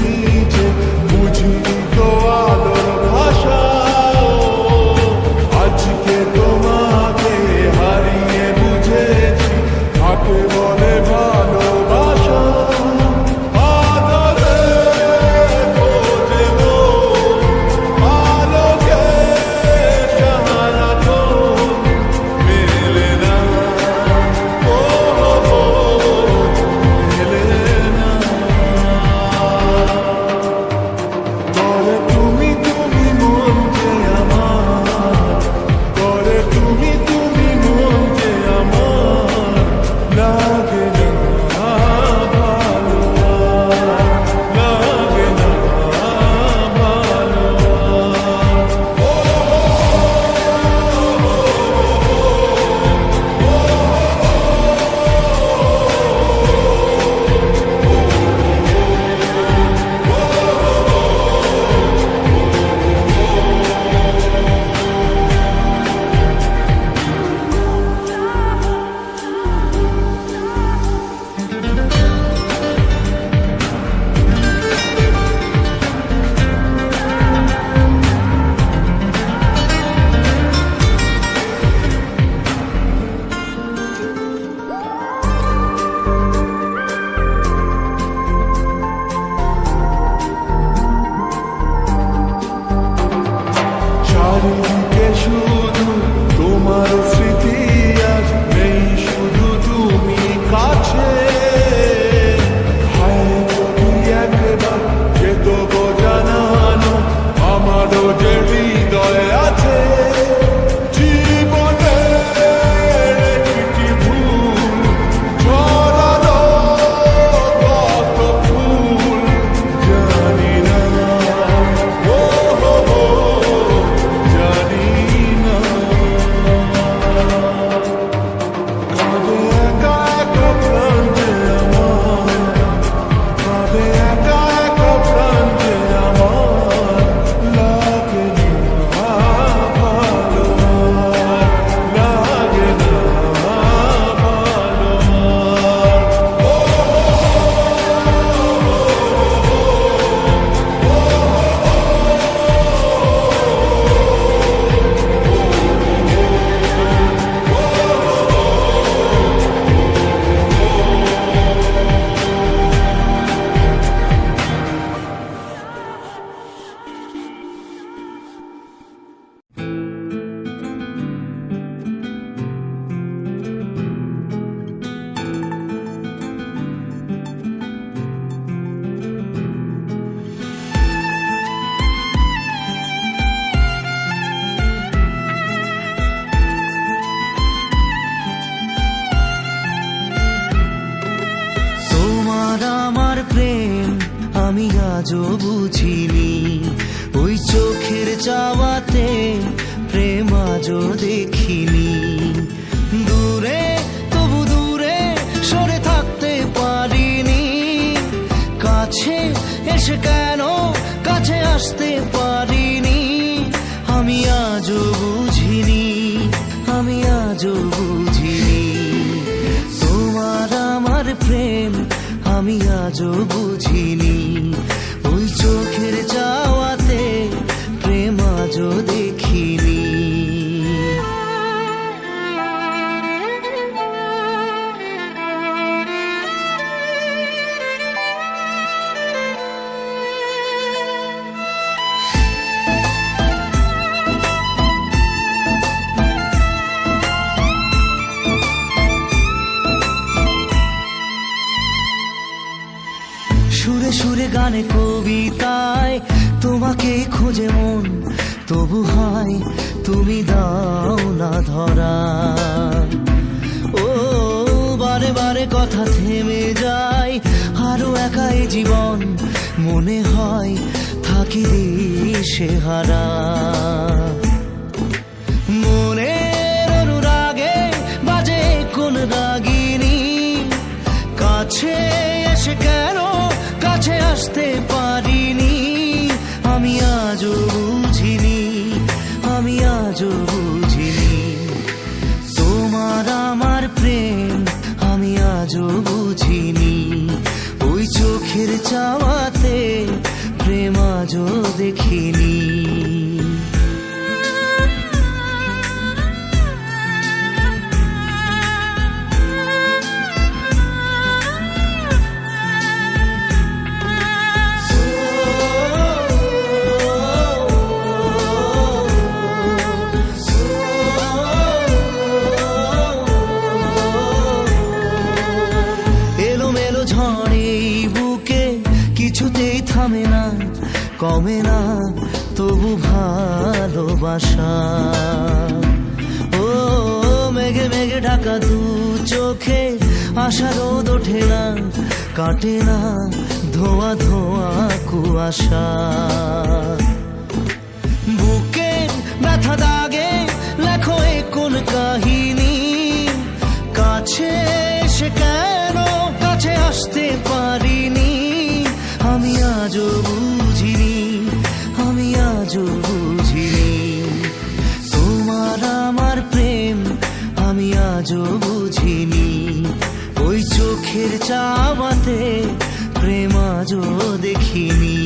নিচে বুঝিনি তো আলোর ভাষা। আজকে তোমাকে হারিয়ে বুঝেছি কাকে বলে ভালোবাসা। আদরে খোঁজে মন আলোকে সাহারা তো মেলে না, ও মেলে না। করে তুমি তুমি মন যে আমার, করে তুমি তুমি মন যে আমার, লাগে না ভালো, লাগে না ভালো। চারিদিকে শুধু তোমার স্মৃতি, আজ নেই শুধু তুমি কাছে। হায় যদি একবার যেত গো জানানো আমারও যে হৃদয় আছে। জীবনের একটি ভুল ঝরালো কত ফুল জানি না, ও জানি না। কাঁদে একা একা প্রাণ যে আমার, কাঁদে একা একা প্রাণ যে আমার, লাগে না ভালো, লাগে না তোমার আমার প্রেম আমি আজও বুঝিনি, ওই চোখের চাওয়াতে প্রেম আজও দেখিনি। দূরে তবু দূরে সরে থাকতে পারিনি, কাছে এসে কেন কাছে আসতে পারিনি। আমি আজও বুঝিনি, আমি আজও বুঝিনি। তোমার আমার প্রেম আমি আজও বুঝিনি, ওই চোখের চাওয়াতে প্রেম আজও দেখিনি। সুরে সুরে গানে কবিতায় তোমাকে খোঁজে মন, তবু হয় তুমি দাও না ধরা। ও বারে বারে কথা থেমে যায়, আরো একাই জীবন মনে হয় থাকি দিশে হারা। মনের অনুরাগে বাজে কোন রাগিনী, কাছে এসে কেন কাছে আসতে পারিনি। আমি আজও বুঝিনি, আমি আজও বুঝিনি। তোমার আমার প্রেম আমি আজও বুঝিনি, ওই চোখের চাওয়াতে দেখিনি। এলোমেলো ঝড়ে এই বুকে কিছুতেই থামে না, কমে না তবু ভালোবাসা। ও মেঘে মেঘে ঢাকা দু চোখে আশা রোদ ওঠে না, কাটে না ধোয়া ধোয়া কুয়াশা। বুকে ব্যথা দাগে লেখো এ কোন কাহিনী, কাছে এসে কেন কাছে আসতে পারিনি। আমি আজও বুঝিনি, আমি আজও বুঝিনি তোমার আমার প্রেম, আমি আজও বুঝিনি। ওই চোখের চাওয়াতে প্রেম আজও দেখিনি।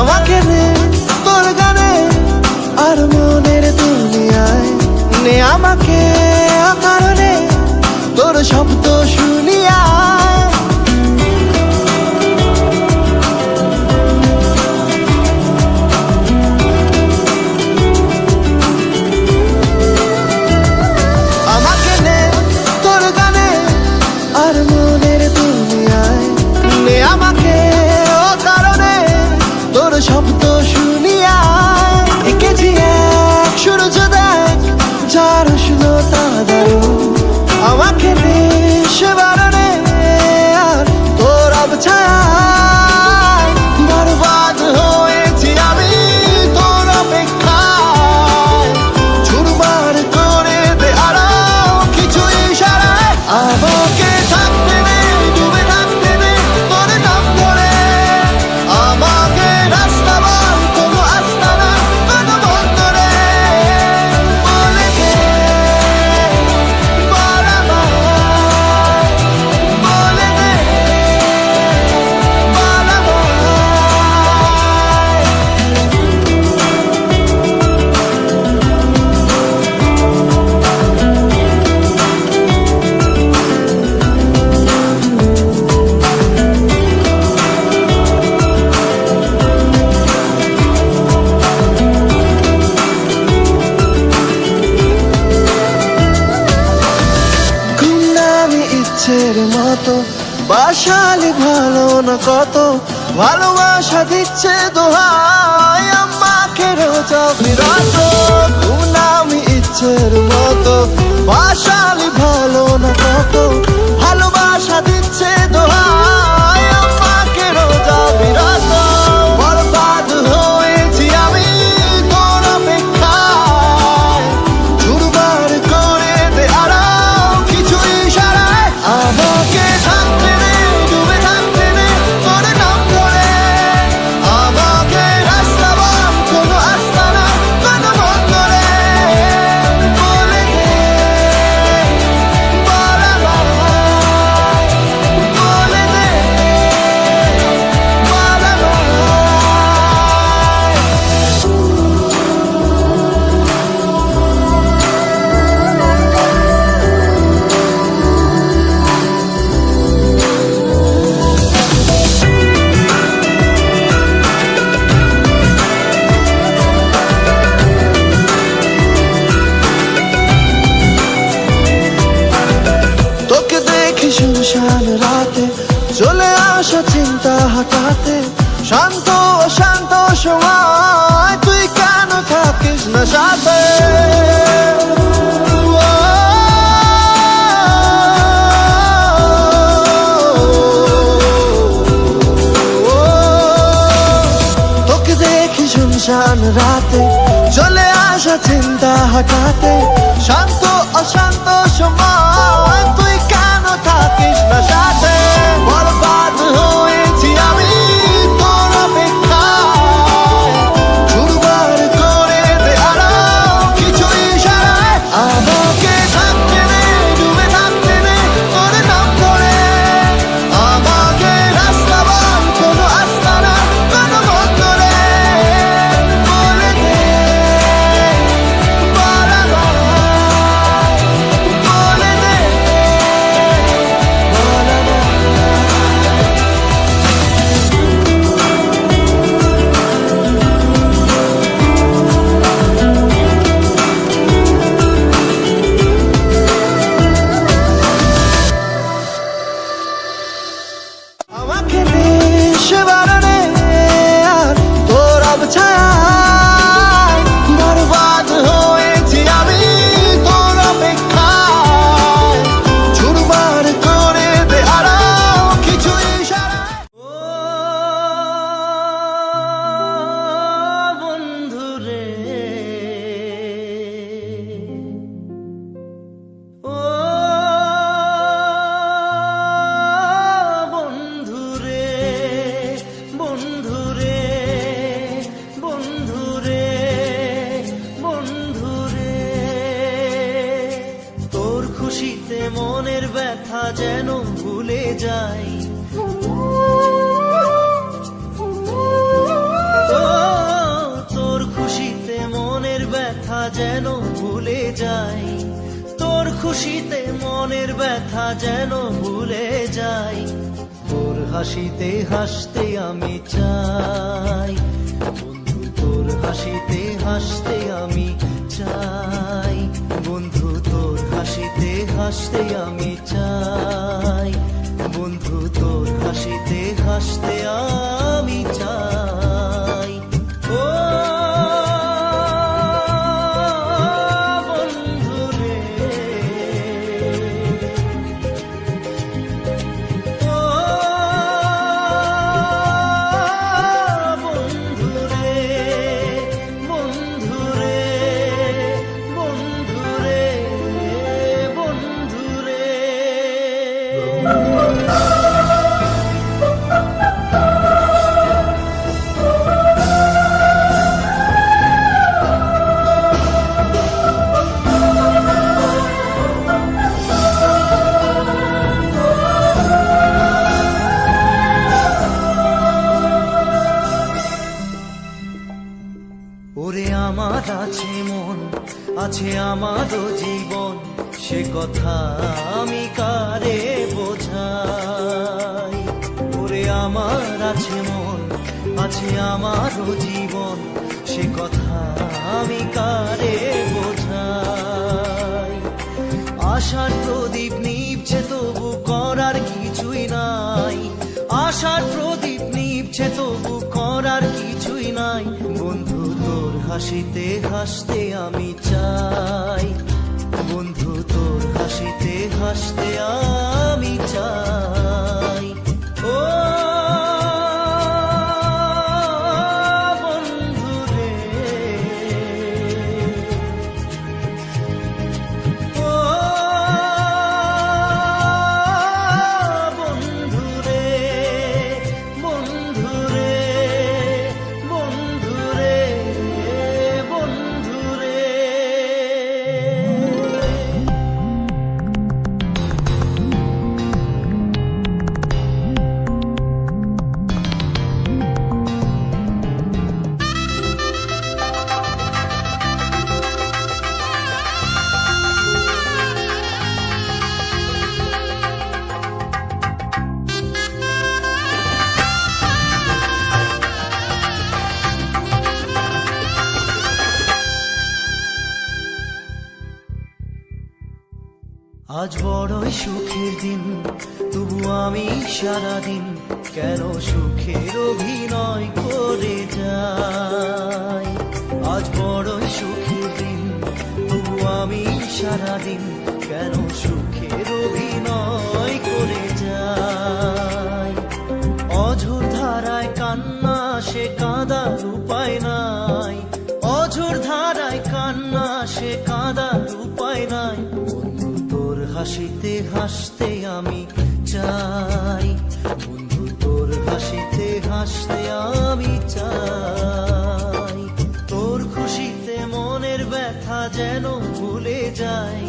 আমাকে নে তোর গানে আর মনের দুনিয়ায় নে আমাকে অকারণে তোর শব্দ শুনিয়া। আমাকে নে তোর গানে আর মনের দুনিয়ায় নে আমাকে অকারণে তোর শব্দ শুনিয়া। এঁকেছি এক সূর্য দেখ যার উষ্ণতা দারুণ, আমাকে নে সে বারণে আর তোর অবছায়ায় বরবাদ হয়েছি আমি তোর অপেক্ষায়। চুরমার করে দে আরো কিছু ইশারায়, আমাকে থাকতে নে ডুবে থাকতে নে তোর নাম ধরে। আমাকে রাস্তা বল কোনো আস্তানা কোনো বন্দরে, বলে গে বল আমায়, বলে দে বল আমায়। গুমনামি ইচ্ছের মতো বাসালে ভালো না কত, ভালোবাসা দিচ্ছে দোহাই আমাকে রোজ বিরত। গুমনামি ইচ্ছের মতো বাসালে ভালো না কত, ভালোবাসা দিচ্ছে দোহাই আমাকে রোজ বিরত। বরবাদ হয়েছি আমি তোর অপেক্ষায়, চুরমার করে দে আরো কিছু ইশারায়। আমাকে থাকতে নে ডুবে থাকতে নে তোর নাম ধরে। আমাকে রাস্তা বল কোনো আস্তানা কোনো বন্দরে, বলে গে বল আমায়, বলে দে বল তোকে দেখি শুনশান রাতে চলে আসা চিন্তা হঠাতে, শান্ত শান্ত সময় না সাথে। তোকে দেখি শুনশান রাতে, চলে আসা চিন্তা হঠাতে, শান্ত অশান্ত সময় তুই কেন থাকিস না সাথে। বরবাদ হয়েছি আমি তোর অপেক্ষায়, চুরমার করে দে আরাম কিছু ইশারায়। আমাকে থাকতে নে, ডুবে থাকতে নে তোর নাম করে, আমাকে রাস্তা বল কোনো আস্তানা কোনো বন্দরে, বলে দে বারবার, বলে দে আমাকে দেশে বারণে আর তোর অবছায়, বরবাদ হয়েছি আমি তোর অপেক্ষায়, চুরমার করে দে আরাম কিছু ইশারায়। ও বন্ধুরে, ও বন্ধুরে, বন্ধুরে, বন্ধুরে, বন্ধুরে, তোর খুশিতে মনের ব্যথা যেন ভুলে যাই। ও তোর খুশিতে মনের ব্যথা যেন ভুলে যাই, তোর খুশিতে মনের ব্যথা যেন ভুলে যাই। তোর হাসিতে হাসতে আমি চাই বন্ধু, তোর হাসিতে হাসতে আমি চাই বন্ধু, তোর হাসিতে হাসতে আমি চাই বন্ধু, তোর হাসিতে হাসতে আমি চাই। ও বন্ধুরে, ও বন্ধুরে, বন্ধুরে, বন্ধুরে, বন্ধুরে। ওরে আমার আছে মন, আছে আমারও জীবন, সে কথা আমি কারে বোঝাই। ওরে আমার আছে মন, আছে আমারও জীবন, সে কথা আমি কারে বোঝাই। আশার প্রদীপ নিভছে তবু করার কিছুই নাই, আশার প্রদীপ নিভছে তবু করার কিছুই নাই বন্ধু, তোর হাসিতে হাসতে আমি চাই বন্ধু, তোর হাসিতে হাসতে আমি চাই। ও বন্ধুরে, ও বন্ধুরে, বন্ধুরে, বন্ধুরে, বন্ধুরে। আজ বড়ই সুখের দিন, তবু আমি সারাদিন কেন সুখের অভিনয় করে যাই। আজ বড়ই সুখের সারাদিন কেন সুখের অভিনয় করে যায়। অঝোর ধারায় কান্না সে কাঁদার উপায় নাই, অঝোর ধারায় কান্না সে কাঁদার উপায় নাই। বন্ধু তোর হাসিতে হাসতে আমি চাই, বন্ধু তোর হাসিতে হাসতে আমি চাই। তোর খুশিতে মনের ব্যথা যেন ভুলে যাই,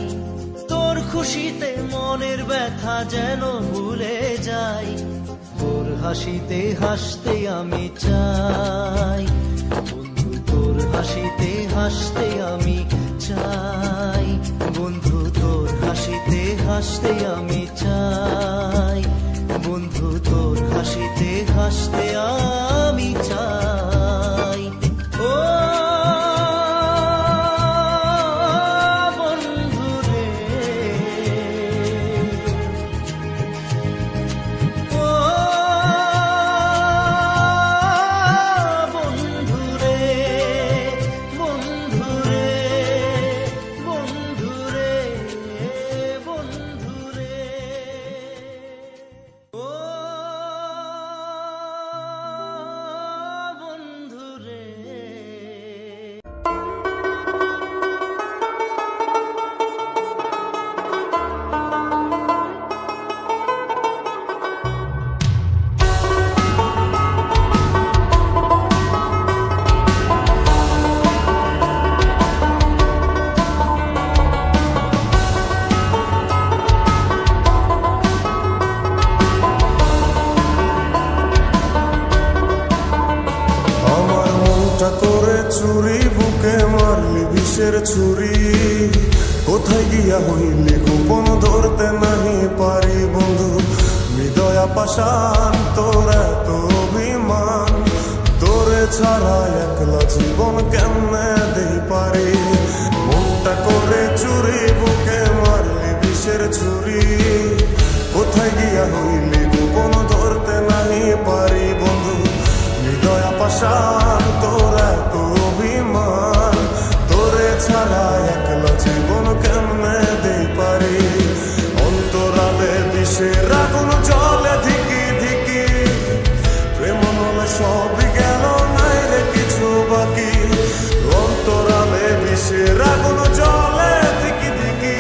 তোর খুশিতে মনের ব্যথা যেন ভুলে যাই। তোর হাসিতে হাসতে আমি চাই, বন্ধু তোর হাসিতে হাসতে আমি চাই, বন্ধু তোর হাসিতে হাসতে আমি চাই, বন্ধু তোর হাসিতে হাসতে আমি চাই। ও বন্ধু রে, ও বন্ধু রে, বন্ধু রে, বন্ধু রে, বন্ধু রে, ও বন্ধু রে। আমার মনটা করে চুরি, বুকে মারলি বিষের ছুরি। কোথায় গিয়া হইলি গোপন ধরতে নাহি পারি বন্ধু। হৃদয়া পাষাণ তোর এত অভিমান, তোরে ছাড়া একলা জীবন কেমনে দেই পারি। মনটা করে চুরি, বুকে মারলি বিষের ছুরি। কোথায় গিয়া হইলি গোপন ধরতে নাহি পারি বন্ধু। হৃদয়া পাষাণ তোর এত অভিমান, তোরে ছাড়া একলা জীবন কেমনে দেই পারি। অন্তরালে বিষের আগুন জলে ধিকি ধিকি, প্রেম নলে সবই গেল নাই রে কিছু বাকি। অন্তরালে বিষের আগুন জলে ধিকি ধিকি,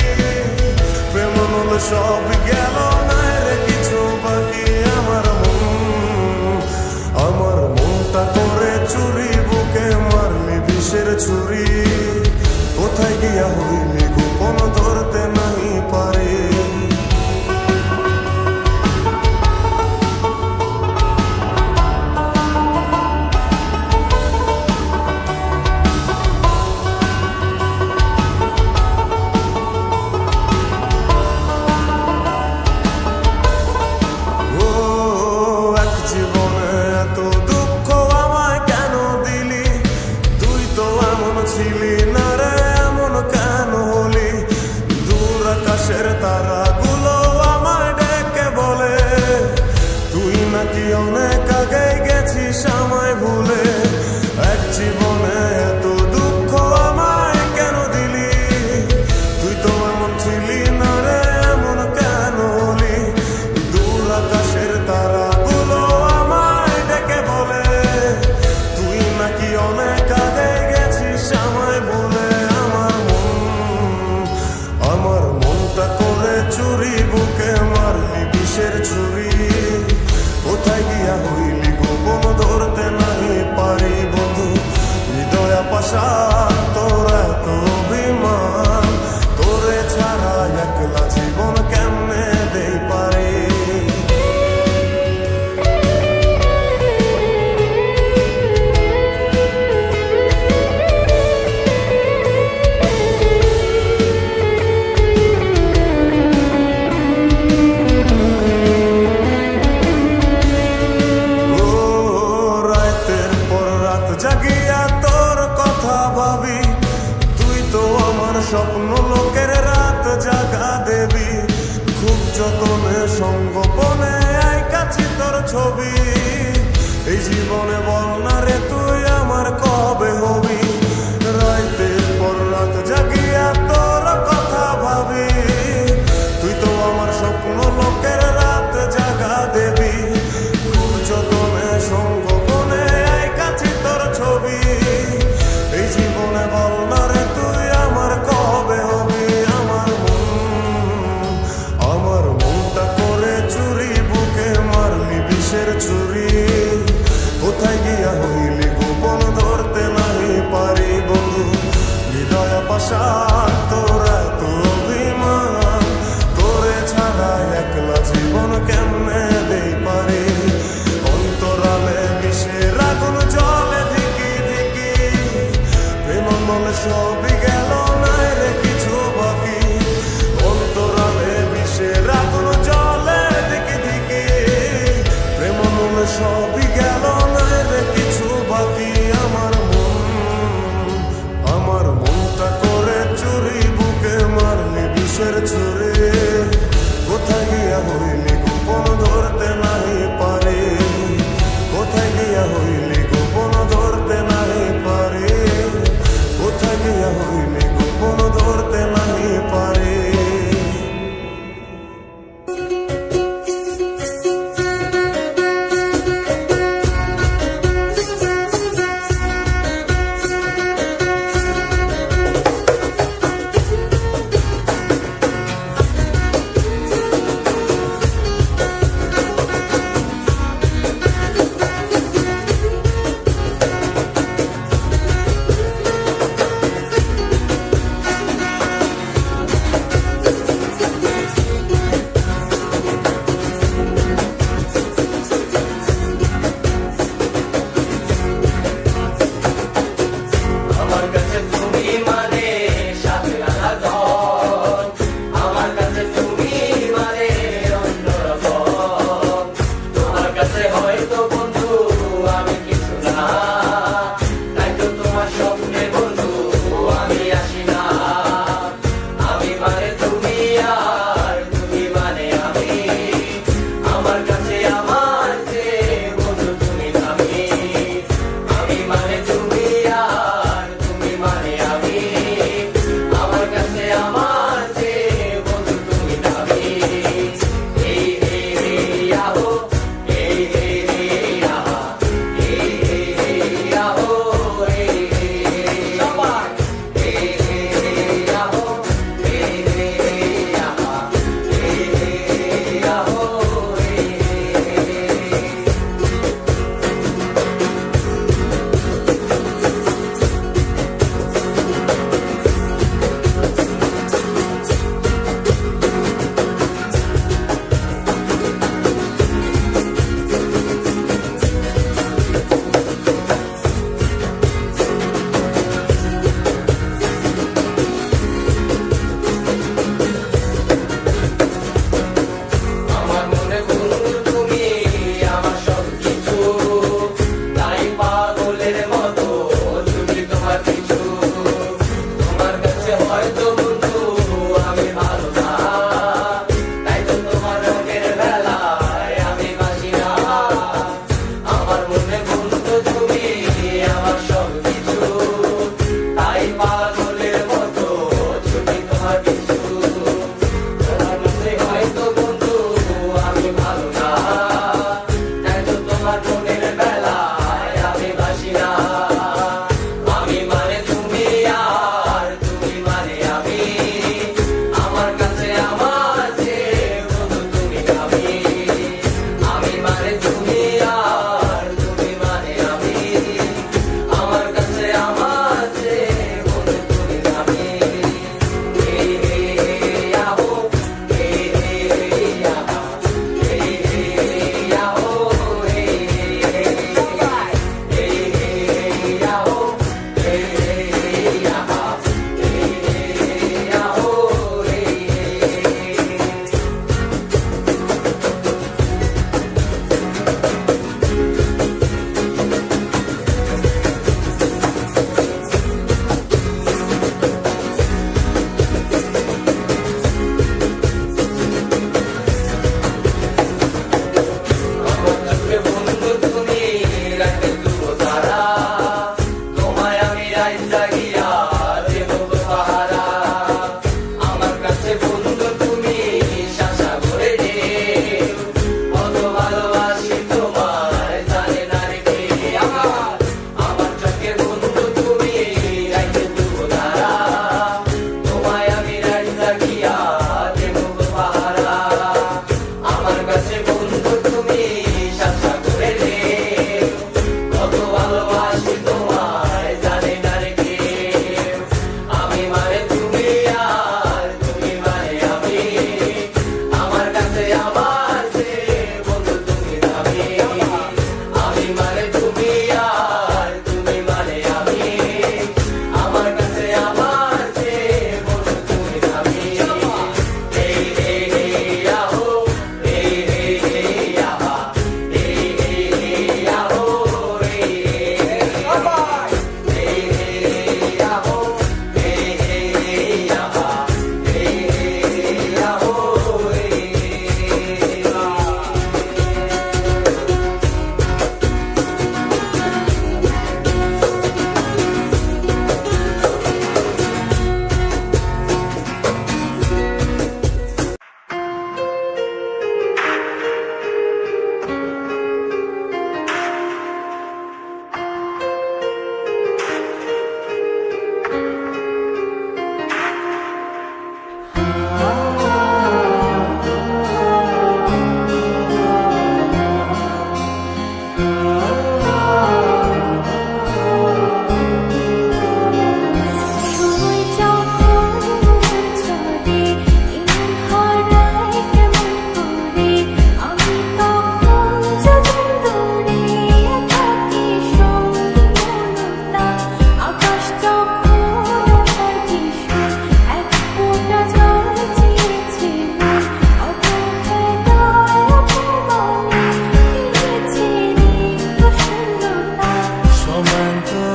প্রেম নলে সবই গেল নাই রে কিছু বাকি। আমার মনটা করে চুরি, বুকে মারলি বিষের ছুরি। কোথায় গিয়া হইলি গোপন ধরতে নাহি পারি। ও এক জীবনে এত দুঃখ আমায় কেন দিলি। তুই তো এমন ছিলি না রে, এমন কেন হলি। দূর আকাশের তারাগুলো আমায় ডেকে বলে, তুই নাকি অনেক আগে গেছিস আমায় ভুলে। এক জীবনে এত দুঃখ আমায় কেন দিলি। তুই তো এমন ছিলি না রে, এমন কেন হলি। দূর আকাশের তারাগুলো আমায় ডেকে বলে, তুই নাকি অনেক আগে গেছিস আমায় ভুলে। আমার মনটা করে চুরি, বুকে মারলি বিষের ছুরি। কোথায় গিয়া হইলি গোপন ধরতে নাহি পারি বন্ধু। হৃদয়া পাষাণ তোর এত অভিমান, তোরে ছাড়া একলা জীবন কেমনে দেই পারি। ও রাতের পর রাত জাগিয়া তোর কথা ভাবি। তুই তো আমার স্বপ্ন লোকের রাত জাগা দেবী। খুব যতনে সঙ্গোপনে আইকাছি তোর ছবি। এই জীবনে বল না রে তুই আমার কবে হবি। রাতের পর রাত জাগিয়া তোর কথা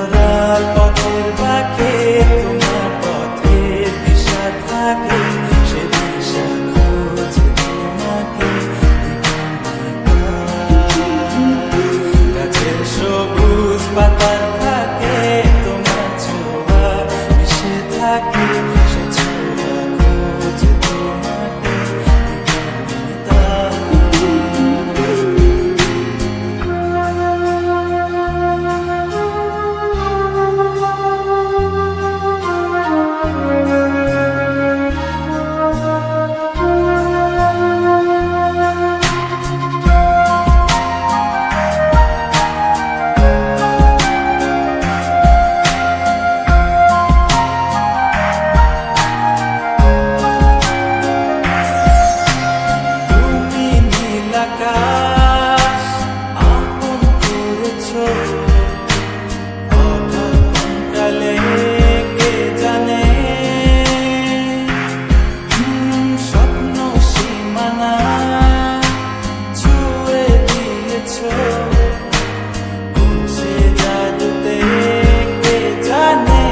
অন্তরাল পথের বাঁকে তোমার পথের দিশা থাকে, সে দিশা খোঁজে তোমাকে গাছের সবুজ পাতার ফাঁকে তোমার ছোঁয়া মিশে থাকে, সে ছোঁয়া খোঁজে তোমাকে আকাশ আপন করেছো, হঠাৎ কালে কে জানে স্বপ্ন সীমানা ছুঁয়ে দিয়েছো, সে জাদুতে কে জানে।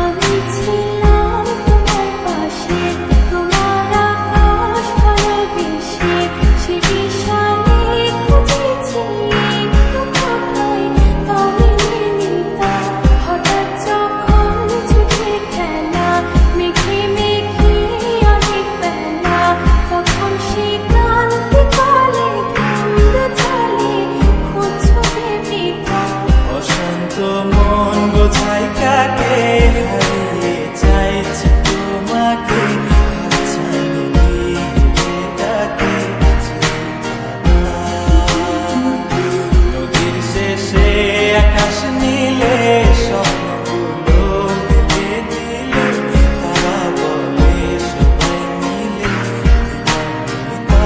আমি ছিলাম তোমার পাশে, তোমার আকাশ ভালোবেসে, সে বিশালে খুঁজেছি কোথায় তবে তা হঠাৎ যখন চোখে খেলা মেঘে মেঘে অনেক বেলা, তখন সে ক্লান্তি কালে কেন্দ্র চলে খুঁজছো ভেবিকা। অশান্ত মন বোঝাই কাকে হারিয়ে চাইছে তোমাকে, হাতছানি দিয়ে ডাকে নদীর শেষে আকাশ নীলে স্বপ্নগুলো মেলে দিলে, তারা বলে সবাই মিলে দিবানিতা।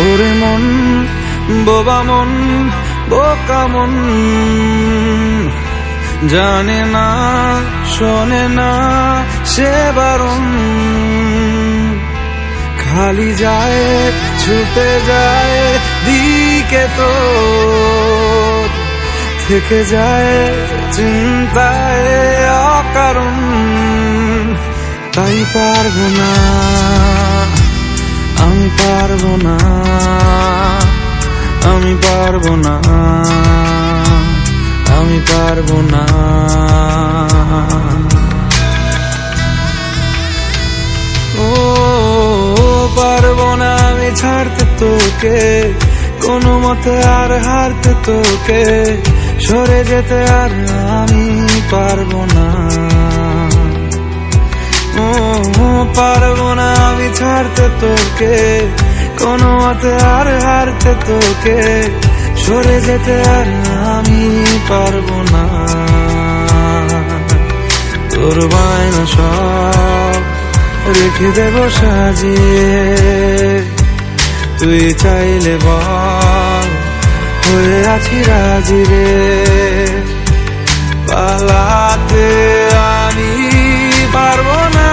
ওরে মন বোবা মন বোকা মন, জানে না শোনে না সে বারণ, খালি যায় ছুটে যায় দিকে তো, থেকে যায় চিন্তায় অকারণ। তাই পারবো না আমি পারবো না, আমি পারবো না, আমি পারবো না। ও পারবো না আমি ছাড়তে তোকে, কোনো মতে আর হারতে তোকে, সরে যেতে আর আমি পারবো না। ও পারবো না আমি ছাড়তে তোকে, কোনো মতে আর হারতে তোকে, সরে যেতে আর আমি পারবো না। তোর বায়না সব রেখে দেব সাজিয়ে, তুই চাইলে বল হয়ে আছি রাজি রে, পালাতে আমি পারবো না।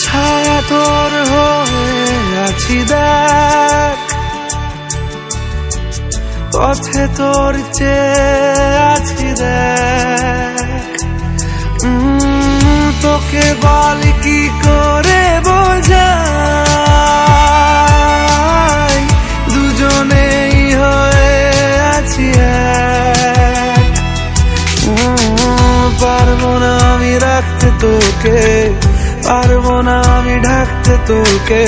ছায়া তোর হয়ে আছি দেখ, পথে তোর চেয়ে আছি দেখ, তোকে বল কি করে বোঝাই, দুজনেই হয়ে আছি এক। পারবো না আমি রাখতে তোকে, পারবো না আমি ঢাকতে তোকে,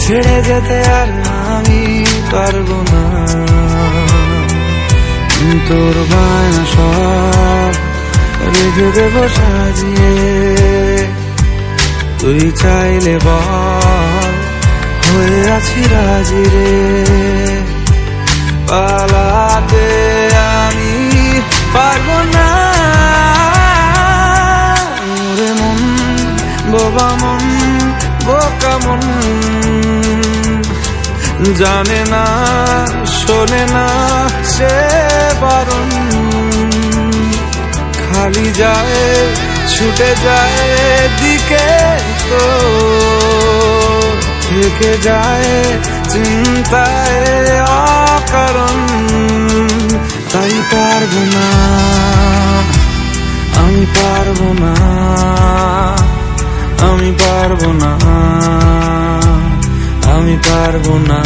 ছেড়ে যেতে আর আমি পারবো না। তোর বায়না সব রেখে দেব সাজিয়ে, তুই চাইলে বল হয়ে আছি রাজি রে, পালাতে আমি পারবো না। ওরে মন বোবা মন বোকা মন, জানে না শোনে না সে বারণ, খালি যায় ছুটে যায় দিকে তো, থেকে যায় চিন্তায় অকারণ। তাই পারবো না আমি পারবো না, আমি পারবো না, আমি পারবো না।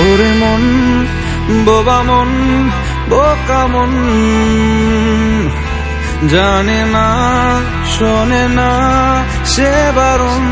ওরে মন বোবা মন বোকা মন, জানে না শোনে না সে বারণ,